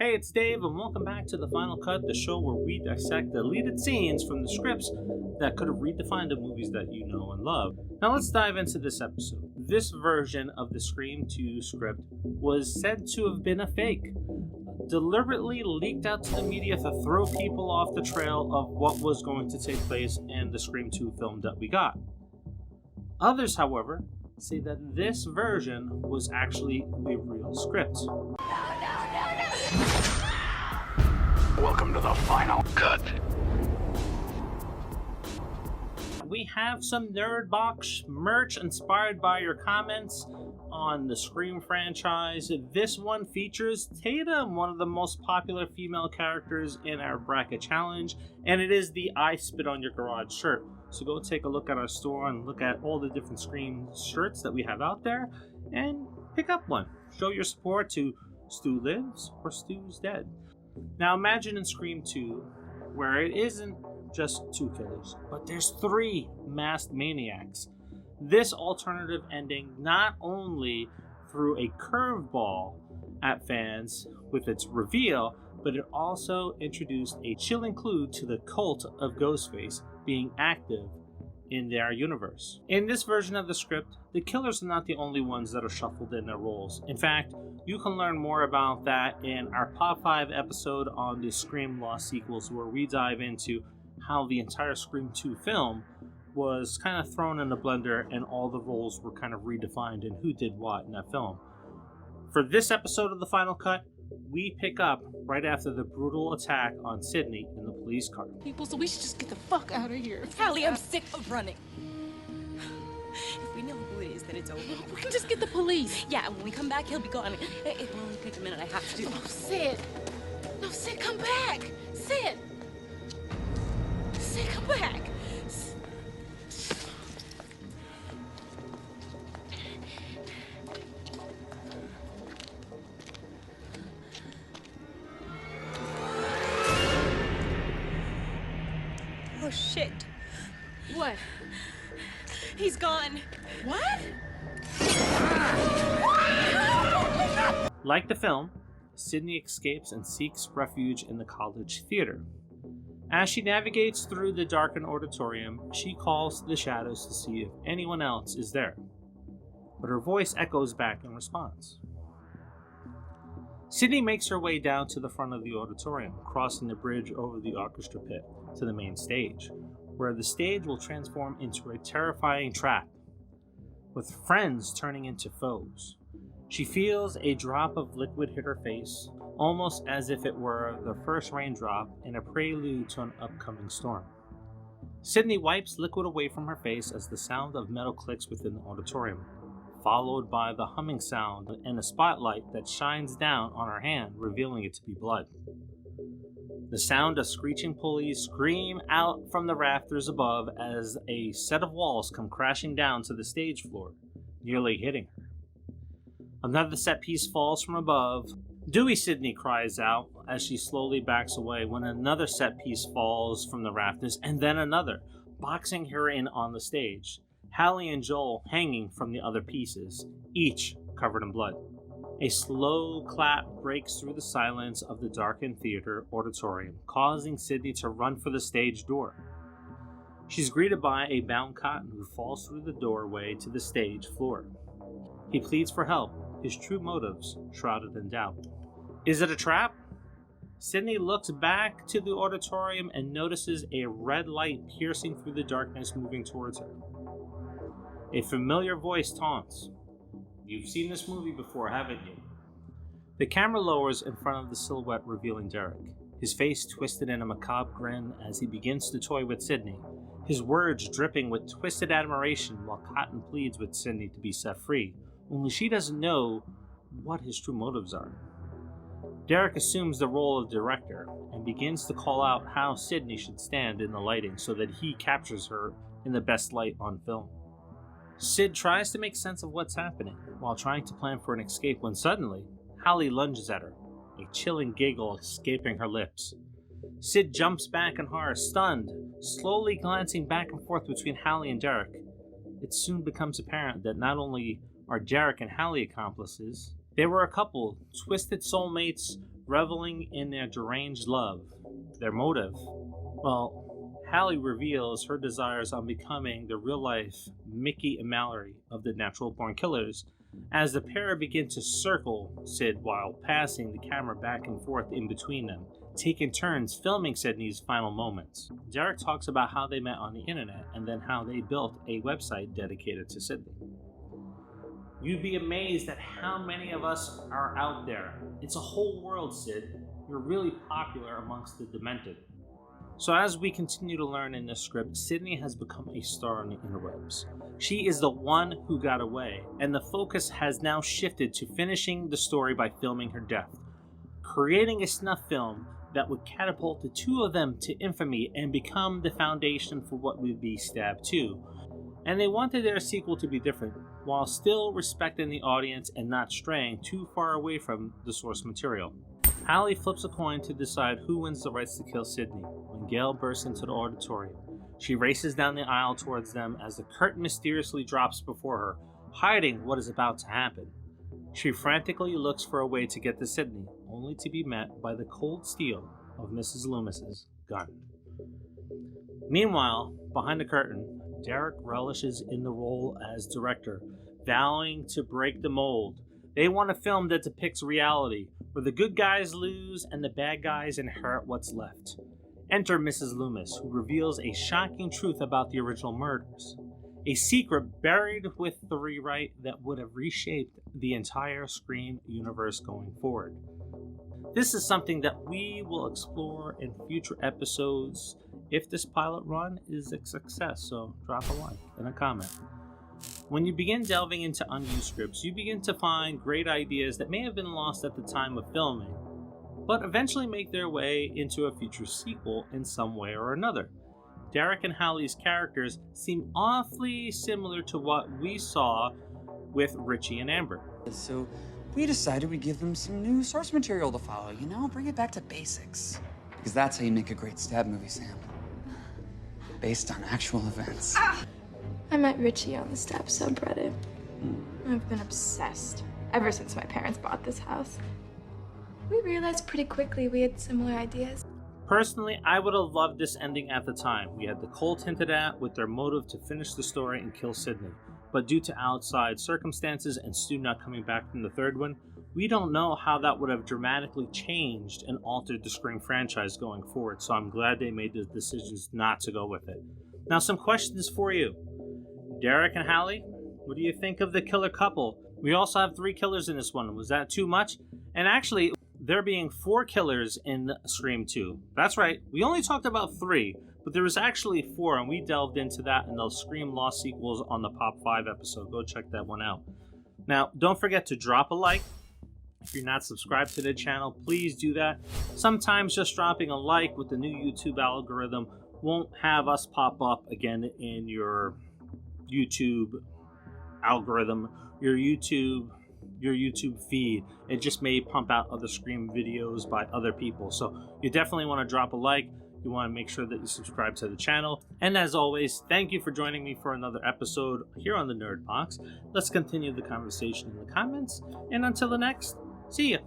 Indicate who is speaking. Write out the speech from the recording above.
Speaker 1: Hey, it's Dave, and welcome back to The Final Cut, the show where we dissect deleted scenes from the scripts that could have redefined the movies that you know and love. Now let's dive into this episode. This version of the Scream 2 script was said to have been a fake, deliberately leaked out to the media to throw people off the trail of what was going to take place in the Scream 2 film that we got. Others, however, say that this version was actually the real script.
Speaker 2: Welcome to The Final Cut.
Speaker 1: We have some Nerd Box merch inspired by your comments on the Scream franchise. This one features Tatum, one of the most popular female characters in our bracket challenge, and it is the I Spit on Your Garage shirt. So go take a look at our store and look at all the different Scream shirts that we have out there and pick up one. Show your support to Stu Lives or Stu's Dead. Now imagine in Scream 2 where it isn't just two killers, but there's three masked maniacs. This alternative ending not only threw a curveball at fans with its reveal, but it also introduced a chilling clue to the cult of Ghostface being active in their universe. In this version of the script, the killers are not the only ones that are shuffled in their roles. In fact, you can learn more about that in our Pop 5 episode on the Scream Lost sequels, where we dive into how the entire Scream 2 film was kind of thrown in a blender and all the roles were kind of redefined and who did what in that film. For this episode of The Final Cut, we pick up right after the brutal attack on Sidney in the police car.
Speaker 3: People, so we should just get the fuck out of here.
Speaker 4: Hallie, I'm sick of running. If we know who it is, then it's over.
Speaker 3: We can just get the police.
Speaker 4: Yeah, and when we come back, he'll be gone. It will only take a minute. I have to.
Speaker 3: Oh, Sid. No, Sid, come back. Sid. Sid, come back.
Speaker 4: Oh, shit.
Speaker 3: What?
Speaker 4: He's gone.
Speaker 3: What?
Speaker 1: Like the film, Sidney escapes and seeks refuge in the college theater. As she navigates through the darkened auditorium, she calls to the shadows to see if anyone else is there. But her voice echoes back in response. Sidney makes her way down to the front of the auditorium, crossing the bridge over the orchestra pit to the main stage, where the stage will transform into a terrifying trap, with friends turning into foes. She feels a drop of liquid hit her face, almost as if it were the first raindrop in a prelude to an upcoming storm. Sidney wipes liquid away from her face as the sound of metal clicks within the auditorium, followed by the humming sound and a spotlight that shines down on her hand, revealing it to be blood. The sound of screeching pulleys scream out from the rafters above as a set of walls come crashing down to the stage floor, nearly hitting her. Another set piece falls from above. "Dewey!" Sidney cries out as she slowly backs away when another set piece falls from the rafters, and then another, boxing her in on the stage. Hallie and Joel hanging from the other pieces, each covered in blood. A slow clap breaks through the silence of the darkened theater auditorium, causing Sidney to run for the stage door. She's greeted by a bound Cotton who falls through the doorway to the stage floor. He pleads for help, his true motives shrouded in doubt. Is it a trap? Sidney looks back to the auditorium and notices a red light piercing through the darkness moving towards her. A familiar voice taunts. "You've seen this movie before, haven't you?" The camera lowers in front of the silhouette, revealing Derek, his face twisted in a macabre grin as he begins to toy with Sidney, his words dripping with twisted admiration while Cotton pleads with Sidney to be set free, only she doesn't know what his true motives are. Derek assumes the role of director and begins to call out how Sidney should stand in the lighting so that he captures her in the best light on film. Sid tries to make sense of what's happening while trying to plan for an escape when suddenly, Hallie lunges at her, a chilling giggle escaping her lips. Sid jumps back in horror, stunned, slowly glancing back and forth between Hallie and Derek. It soon becomes apparent that not only are Derek and Hallie accomplices, they were a couple, twisted soulmates reveling in their deranged love. Their motive? Well, Hallie reveals her desires on becoming the real-life Mickey and Mallory of the Natural Born Killers as the pair begin to circle Sid while passing the camera back and forth in between them, taking turns filming Sidney's final moments. Derek talks about how they met on the internet and then how they built a website dedicated to Sidney. You'd be amazed at how many of us are out there. It's a whole world, Sid. You're really popular amongst the demented. So as we continue to learn in this script, Sidney has become a star on the interwebs. She is the one who got away, and the focus has now shifted to finishing the story by filming her death, creating a snuff film that would catapult the two of them to infamy and become the foundation for what would be Stab 2. And they wanted their sequel to be different, while still respecting the audience and not straying too far away from the source material. Hallie flips a coin to decide who wins the rights to kill Sidney when Gail bursts into the auditorium. She races down the aisle towards them as the curtain mysteriously drops before her, hiding what is about to happen. She frantically looks for a way to get to Sidney, only to be met by the cold steel of Mrs. Loomis's gun. Meanwhile, behind the curtain, Derek relishes in the role as director, vowing to break the mold. They want a film that depicts reality, where the good guys lose and the bad guys inherit what's left. Enter Mrs. Loomis, who reveals a shocking truth about the original murders. A secret buried with the rewrite that would have reshaped the entire Scream universe going forward. This is something that we will explore in future episodes if this pilot run is a success, so drop a like and a comment. When you begin delving into unused scripts, you begin to find great ideas that may have been lost at the time of filming, but eventually make their way into a future sequel in some way or another. Derek and Hallie's characters seem awfully similar to what we saw with Richie and Amber.
Speaker 5: So we decided we'd give them some new source material to follow, bring it back to basics. Because that's how you make a great Stab movie, Sam. Based on actual events.
Speaker 6: I met Richie on the Stab subreddit. I've been obsessed ever since my parents bought this house. We realized pretty quickly we had similar ideas.
Speaker 1: Personally, I would have loved this ending at the time. We had the cult hinted at with their motive to finish the story and kill Sidney. But due to outside circumstances and Stu not coming back from the third one, we don't know how that would have dramatically changed and altered the Scream franchise going forward, so I'm glad they made the decisions not to go with it. Now, some questions for you. Derek and Hallie, what do you think of the killer couple? We also have 3 killers in this one. Was that too much? And actually, there being 4 killers in Scream 2. That's right, we only talked about 3, but there was actually 4, and we delved into that in the Scream Lost sequels on the Pop 5 episode. Go check that one out. Now, don't forget to drop a like. If you're not subscribed to the channel, please do that. Sometimes just dropping a like with the new YouTube algorithm won't have us pop up again in your YouTube algorithm, your YouTube feed. It just may pump out other Scream videos by other people. So you definitely want to drop a like. You want to make sure that you subscribe to the channel. And as always, thank you for joining me for another episode here on the Nerd Box. Let's continue the conversation in the comments. And until the next, see ya.